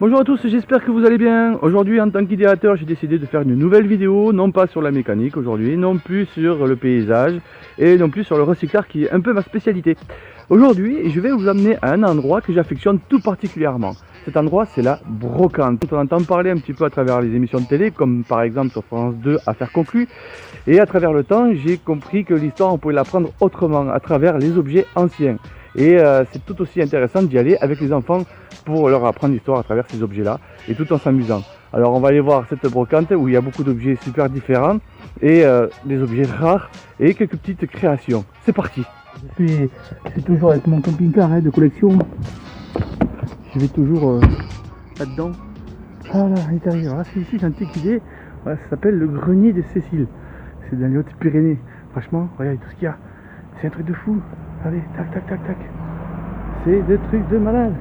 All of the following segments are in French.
Bonjour à tous, j'espère que vous allez bien. Aujourd'hui, en tant qu'idéateur, j'ai décidé de faire une nouvelle vidéo, non pas sur la mécanique aujourd'hui, non plus sur le paysage et non plus sur le recyclage qui est un peu ma spécialité. Aujourd'hui, je vais vous amener à un endroit que j'affectionne tout particulièrement. Cet endroit, c'est la brocante. On entend parler un petit peu à travers les émissions de télé, comme par exemple sur France 2, Affaires conclues. Et à travers le temps, j'ai compris que l'histoire, on pouvait l'apprendre autrement, à travers les objets anciens. Et c'est tout aussi intéressant d'y aller avec les enfants pour leur apprendre l'histoire à travers ces objets-là, et tout en s'amusant. Alors on va aller voir cette brocante où il y a beaucoup d'objets super différents, et des objets rares, et quelques petites créations. C'est parti. Je suis toujours avec mon camping-car de collection. Je vais toujours là-dedans. Ah là, à l'intérieur. Là, c'est ici, j'ai une petite idée. Voilà, ça s'appelle le grenier de Cécile. C'est dans les Hautes-Pyrénées. Franchement, regardez tout ce qu'il y a. C'est un truc de fou. Allez, tac, tac, tac, tac. C'est des trucs de malade.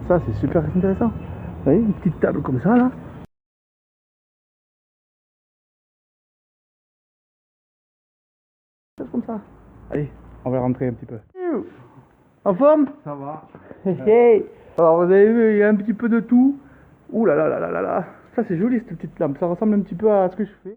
Ça, c'est super intéressant. Vous voyez, une petite table comme ça, là. Comme ça. Allez, on va rentrer un petit peu. En forme? Ça va. Hey. Alors, vous avez vu, il y a un petit peu de tout. Ouh là là là là là là. Ça, c'est joli, cette petite lampe. Ça ressemble un petit peu à ce que je fais.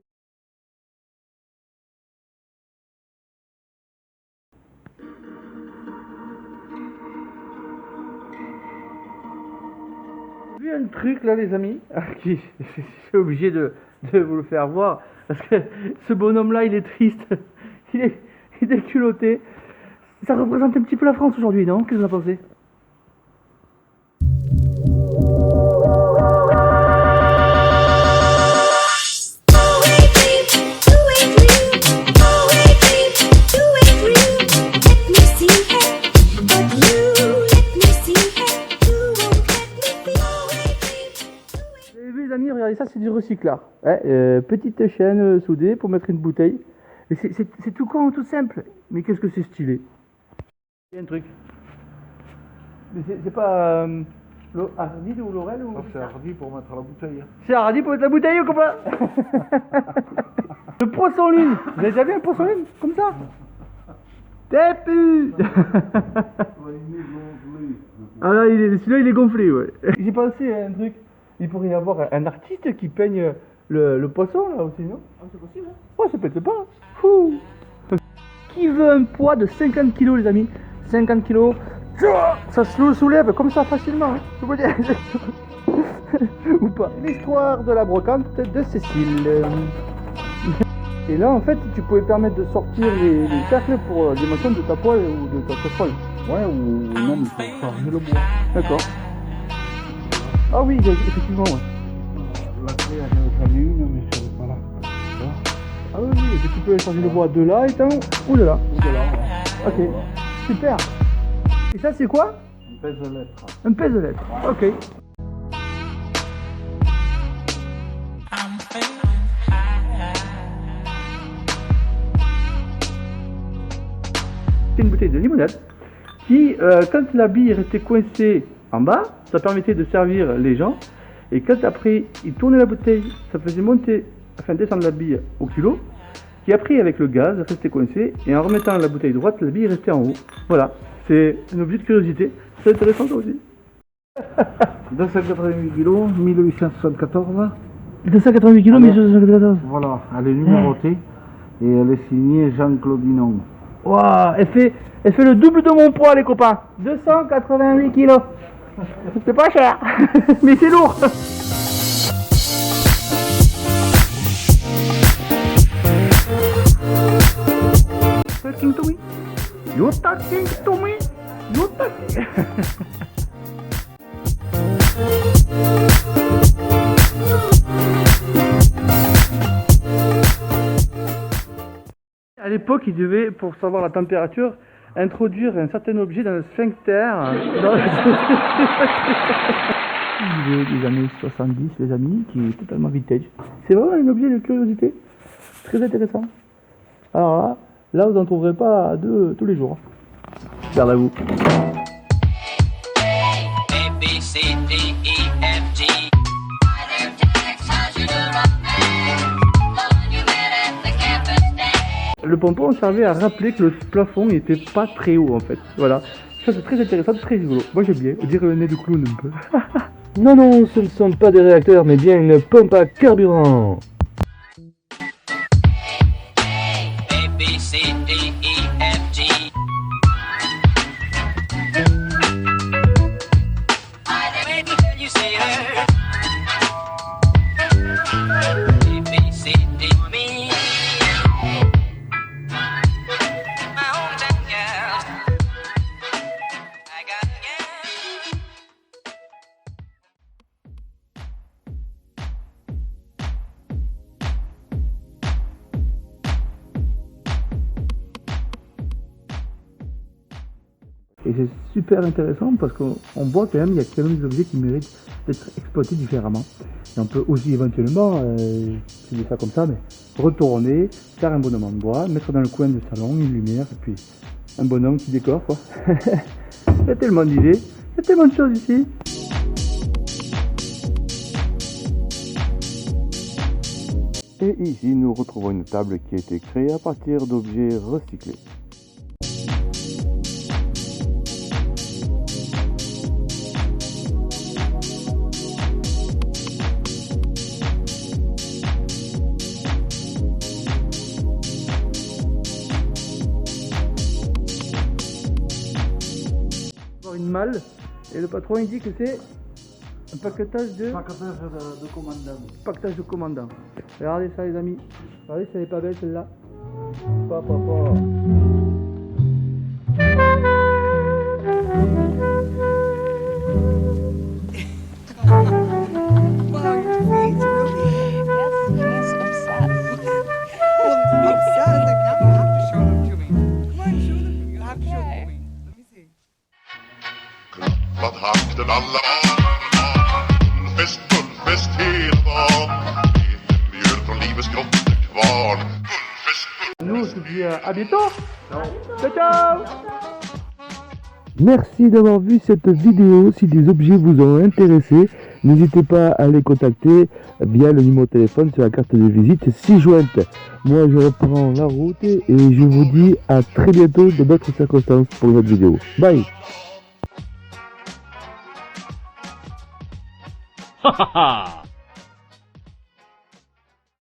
J'ai vu un truc là, les amis, qui je suis obligé de vous le faire voir, parce que ce bonhomme là, il est triste, il est culotté. Ça représente un petit peu la France aujourd'hui, non? Qu'est-ce que vous en pensez? Regardez, ça c'est du recyclage. Petite chaîne soudée pour mettre une bouteille. C'est tout con, tout simple. Mais qu'est-ce que c'est stylé. Il y a un truc. Mais c'est pas Hardy ou Laurel ou... C'est Hardy pour mettre la bouteille. C'est Hardy pour mettre la bouteille ou quoi? Le poisson lune. Vous avez déjà vu un poisson lune comme ça? T'es pu. Ah là, celui-là il est gonflé, ouais. J'ai pensé à un truc. Il pourrait y avoir un artiste qui peigne le poisson là aussi, non? Ah, c'est possible, hein? Ouais, ça pète pas. Fou. Qui veut un poids de 50 kg, les amis? 50 kg, ça se soulève comme ça facilement, hein, je vous dire. Ou pas. L'histoire de la brocante de Cécile. Et là, en fait, tu pouvais permettre de sortir les cercles pour les motions de ta poêle ou de ta casserole. Ouais, ou non, mais il faut charger le bois. D'accord. Ah oui, effectivement, ouais. La clé, j'en ai une, mais je ne sais pas là. Ah oui, oui, tu peux changer le bois de là et ou de là. Ou de là, ouais. Ok, super. Et ça, c'est quoi? Un pèse de lettres. Un pèse de lettres, ok. C'est une bouteille de limonade qui, quand la bille restait coincée en bas, ça permettait de servir les gens. Et quand après, ils tournaient la bouteille, ça faisait monter, enfin descendre la bille au culot, qui après, avec le gaz, restait coincé. Et en remettant la bouteille droite, la bille restait en haut. Voilà, c'est un objet de curiosité. C'est intéressant ça aussi. 288 kg, 1874. 288 kg, 1874. Voilà, elle est numérotée et elle est signée Jean-Claude Dinon. Waouh, elle fait le double de mon poids, les copains. 288 kg. C'est pas cher, mais c'est lourd. Talking to me. You talking to me. You talking. À l'époque, il devait, pour savoir la température, introduire un certain objet dans le sphincter. Des années 70, les amis, qui est totalement vintage. C'est vraiment un objet de curiosité. Très intéressant. Alors là vous n'en trouverez pas tous les jours. Garde à vous. Le pompon servait à rappeler que le plafond n'était pas très haut en fait. Voilà. Ça c'est très intéressant, très rigolo. Moi j'aime bien. On dirait le nez de clown un peu. Non, non, ce ne sont pas des réacteurs, mais bien une pompe à carburant. A, B, C, D, E, F, G. Wait till you see her. A, B, C, D, me. My hometown girl. I got a girl. Et c'est super intéressant parce qu'on voit quand même qu'il y a quand même des objets qui méritent d'être exploités différemment. Et on peut aussi éventuellement, je dis ça comme ça, mais retourner, faire un bonhomme en bois, mettre dans le coin du salon une lumière et puis un bonhomme qui décore quoi. Il y a tellement d'idées, il y a tellement de choses ici. Et ici nous retrouvons une table qui a été créée à partir d'objets recyclés. Une malle et le patron il dit que c'est un paquetage de commandant. Regardez ça les amis, regardez si elle est pas belle celle-là. Vad hakten alla Bullfest hela dagen. Mjöl från livets grottekvarn. Nous on se dit à bientôt. Ciao ciao. Merci d'avoir vu cette vidéo. Si des objets vous ont intéressé, n'hésitez pas à les contacter via le numéro de téléphone sur la carte de visite ci-jointe. Moi je reprends la route et je vous dis à très bientôt de d'autres circonstances pour une autre vidéo. Bye. Ha ha ha!